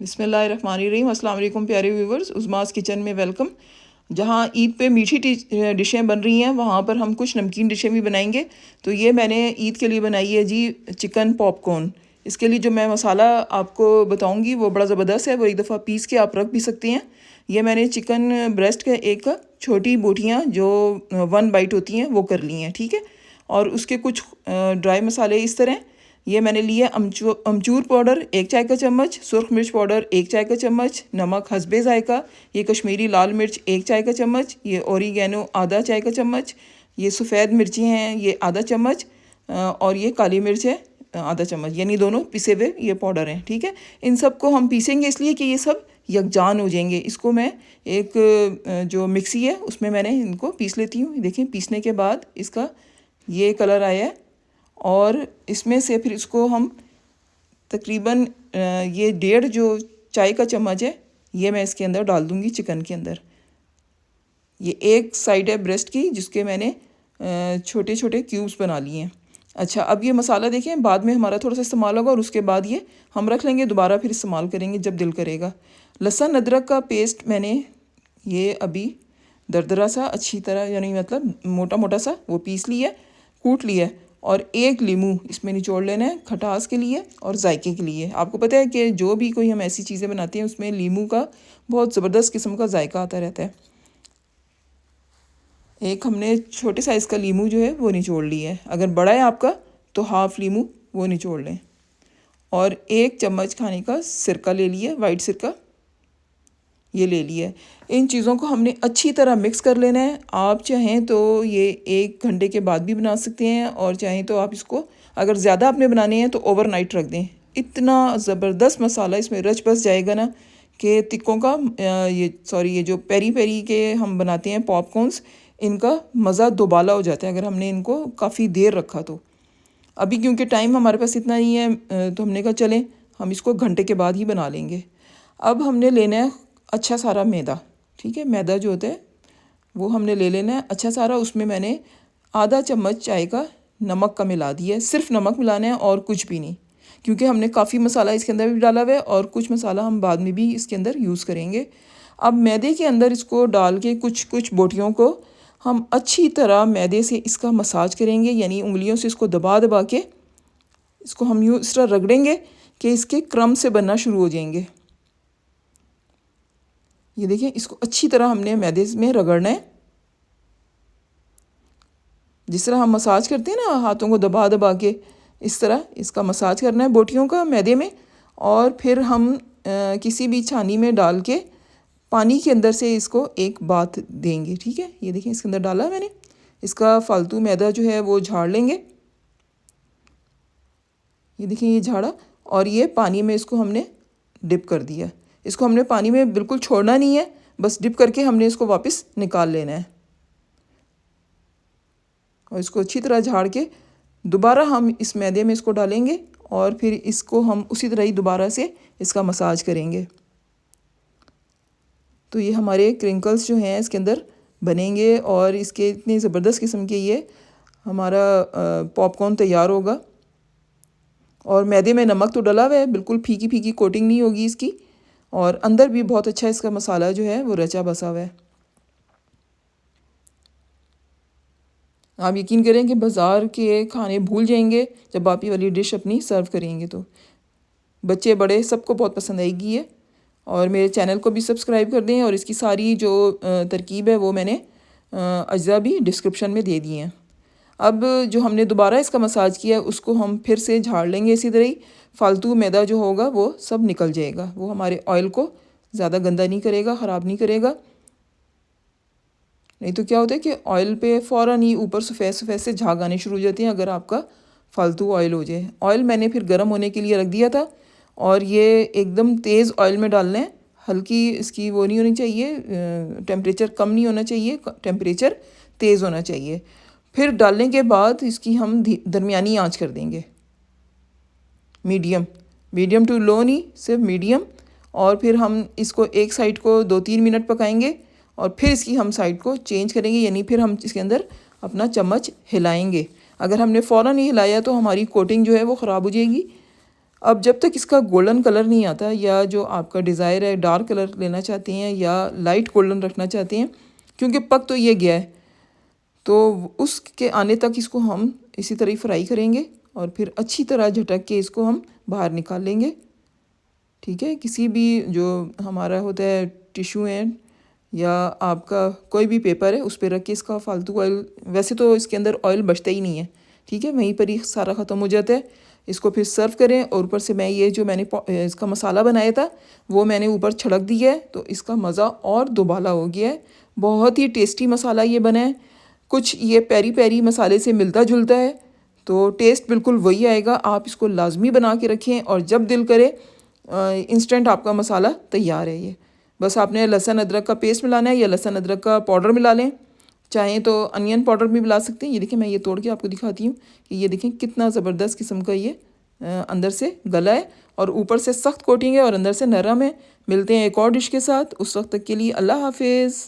बिस्मिल्लाहिर्रहमानिर्रहीम। अस्सलाम वालेकुम प्यारे व्यूवर्स, उज़मास किचन में वेलकम। जहाँ ईद पे मीठी डिशें बन रही हैं, वहाँ पर हम कुछ नमकीन डिशें भी बनाएंगे। तो ये मैंने ईद के लिए बनाई है जी चिकन पॉपकॉर्न। इसके लिए जो मैं मसाला आपको बताऊंगी वो बड़ा ज़बरदस्त है, वो एक दफ़ा पीस के आप रख भी सकते हैं। ये मैंने चिकन ब्रेस्ट के एक छोटी बोटियाँ जो 1 बाइट होती हैं वो कर ली हैं, ठीक है। और उसके कुछ ड्राई मसाले इस तरह। ये मैंने लिया अमचूर पाउडर 1 चाय का चम्मच, सुरख मिर्च पाउडर 1 चाय का चम्मच, नमक हस्बे ज़ायका, ये कश्मीरी लाल मिर्च 1 चाय का चम्मच, ये ओरिगैनो आधा चाय का चम्मच, ये सफ़ेद मिर्ची हैं ये आधा चम्मच, और ये काली मिर्च है आधा चम्मच, यानी दोनों पिसे हुए ये पाउडर हैं, ठीक है। इन सब को हम पीसेंगे इसलिए कि ये सब यकजान हो जाएंगे। इसको मैं एक जो मिक्सी है उसमें मैंने इनको पीस लेती हूँ। देखिए पीसने के बाद इसका ये कलर आया है, और इसमें से फिर इसको हम तकरीबन ये 1.5 जो चाय का चम्मच है ये मैं इसके अंदर डाल दूँगी चिकन के अंदर। ये एक साइड है ब्रेस्ट की जिसके मैंने छोटे छोटे क्यूब्स बना लिए हैं। अच्छा, अब ये मसाला देखें बाद में हमारा थोड़ा सा इस्तेमाल होगा, और उसके बाद ये हम रख लेंगे, दोबारा फिर इस्तेमाल करेंगे जब दिल करेगा। लहसुन अदरक का पेस्ट मैंने ये अभी दरदरा सा अच्छी तरह, यानी मतलब मोटा मोटा सा वो पीस लिया, कूट लिया, और एक लीमू इसमें निचोड़ लेना है खटास के लिए और जायके के लिए। आपको पता है कि जो भी कोई हम ऐसी चीज़ें बनाते हैं उसमें लीमू का बहुत ज़बरदस्त किस्म का जायका आता रहता है। एक हमने छोटे साइज़ का लीमू जो है वो निचोड़ लिया है, अगर बड़ा है आपका तो हाफ़ लीमू वो निचोड़ लें। और 1 चम्मच खाने का सिरका ले लिया, वाइट सिरका ये ले लिया है। इन चीज़ों को हमने अच्छी तरह मिक्स कर लेना है। आप चाहें तो ये 1 घंटे के बाद भी बना सकते हैं, और चाहें तो आप इसको अगर ज़्यादा आपने बनाने हैं तो ओवरनाइट रख दें। इतना ज़बरदस्त मसाला इसमें रच बस जाएगा ना कि टिक्कों का ये जो पेरी पेरी के हम बनाते हैं पॉपकॉर्न्स, इनका मज़ा दोबाला हो जाता है अगर हमने इनको काफ़ी देर रखा तो। अभी क्योंकि टाइम हमारे पास इतना नहीं है तो हमने कहा चलें हम इसको घंटे के बाद ही बना लेंगे। अब हमने लेना है अच्छा सारा मैदा, ठीक है। मैदा जो होता है वो हमने ले लेना है अच्छा सारा। उसमें मैंने आधा चम्मच चाय का नमक का मिला दिया है, सिर्फ नमक मिलाना है और कुछ भी नहीं, क्योंकि हमने काफ़ी मसाला इसके अंदर भी डाला हुआ है और कुछ मसाला हम बाद में भी इसके अंदर यूज़ करेंगे। अब मैदे के अंदर इसको डाल के कुछ कुछ बोटियों को हम अच्छी तरह मैदे से इसका मसाज करेंगे, यानी उंगलियों से इसको दबा दबा के इसको हम यूँ इस तरह रगड़ेंगे कि इसके क्रम से बनना शुरू हो जाएंगे। ये देखिए इसको अच्छी तरह हमने मैदे में रगड़ना है, जिस तरह हम मसाज करते हैं ना हाथों को दबा दबा के, इस तरह इसका मसाज करना है बोटियों का मैदे में। और फिर हम किसी भी छानी में डाल के पानी के अंदर से इसको एक बात देंगे, ठीक है। ये देखिए इसके अंदर डाला मैंने, इसका फालतू मैदा जो है वो झाड़ लेंगे। ये देखिए ये झाड़ा, और ये पानी में इसको हमने डिप कर दिया। इसको हमने पानी में बिल्कुल छोड़ना नहीं है, बस डिप करके हमने इसको वापस निकाल लेना है। और इसको अच्छी तरह झाड़ के दोबारा हम इस मैदे में इसको डालेंगे, और फिर इसको हम उसी तरह ही दोबारा से इसका मसाज करेंगे। तो ये हमारे क्रिंकल्स जो हैं इसके अंदर बनेंगे, और इसके इतने ज़बरदस्त किस्म के ये हमारा पॉपकॉर्न तैयार होगा। और मैदे में नमक तो डला हुआ है, बिल्कुल फीकी फीकी कोटिंग नहीं होगी इसकी, और अंदर भी बहुत अच्छा इसका मसाला जो है वो रचा बसा हुआ है। आप यकीन करें कि बाज़ार के खाने भूल जाएंगे जब आप ये वाली डिश अपनी सर्व करेंगे, तो बच्चे बड़े सबको बहुत पसंद आएगी ये। और मेरे चैनल को भी सब्सक्राइब कर दें, और इसकी सारी जो तरकीब है वो मैंने अज्जा भी डिस्क्रिप्शन में दे दिए हैं। अब जो हमने दोबारा इसका मसाज किया है उसको हम फिर से झाड़ लेंगे इसी तरह ही। फालतू मैदा जो होगा वो सब निकल जाएगा, वो हमारे ऑयल को ज़्यादा गंदा नहीं करेगा, ख़राब नहीं करेगा। नहीं तो क्या होता है कि ऑयल पे फ़ौरन ही ऊपर सफ़ेद सफ़ेद से झाग आने शुरू हो जाते हैं अगर आपका फालतू ऑयल हो जाए। ऑयल मैंने फिर गर्म होने के लिए रख दिया था, और ये एकदम तेज़ ऑयल में डालना है, हल्की इसकी वो नहीं होनी चाहिए, टेम्परेचर कम नहीं होना चाहिए, टेम्परेचर तेज़ होना चाहिए। फिर डालने के बाद इसकी हम दरमियानी आंच कर देंगे, मीडियम टू लो नहीं, सिर्फ मीडियम। और फिर हम इसको एक साइड को 2-3 मिनट पकाएंगे, और फिर इसकी हम साइड को चेंज करेंगे, यानी फिर हम इसके अंदर अपना चम्मच हिलाएंगे। अगर हमने फ़ौरन ही हिलाया तो हमारी कोटिंग जो है वो ख़राब हो जाएगी। अब जब तक इसका गोल्डन कलर नहीं आता, या जो आपका डिज़ायर है डार्क कलर लेना चाहते हैं या लाइट गोल्डन रखना चाहते हैं, क्योंकि पक तो ये गया है, तो उसके आने तक इसको हम इसी तरह फ्राई करेंगे और फिर अच्छी तरह झटक के इसको हम बाहर निकाल लेंगे। ठीक है, किसी भी जो हमारा होता है टिश्यू है या आपका कोई भी पेपर है, उस पर रख के इसका फालतू ऑयल, वैसे तो इसके अंदर ऑयल बचता ही नहीं है, ठीक है, वहीं पर ही सारा ख़त्म हो जाता है। इसको फिर सर्व करें और ऊपर से मैं ये जो मैंने इसका मसाला बनाया था वो मैंने ऊपर छिड़क दिया है, तो इसका मज़ा और दुबाला हो गया है। बहुत ही टेस्टी मसाला ये बना है, कुछ ये पेरी पेरी मसाले से मिलता जुलता है, तो टेस्ट बिल्कुल वही आएगा। आप इसको लाजमी बना के रखें और जब दिल करे इंस्टेंट आपका मसाला तैयार है। ये बस आपने लहसुन अदरक का पेस्ट मिलाना है या लहसुन अदरक का पाउडर मिला लें, चाहें तो अनियन पाउडर भी मिला सकते हैं। ये देखिए, मैं ये तोड़ के आपको दिखाती हूँ कि ये देखें कितना ज़बरदस्त किस्म का ये अंदर से गला है और ऊपर से सख्त कोटिंग है और अंदर से नरम है। मिलते हैं एक और डिश के साथ, उस वक्त तक के लिए अल्लाह हाफिज़।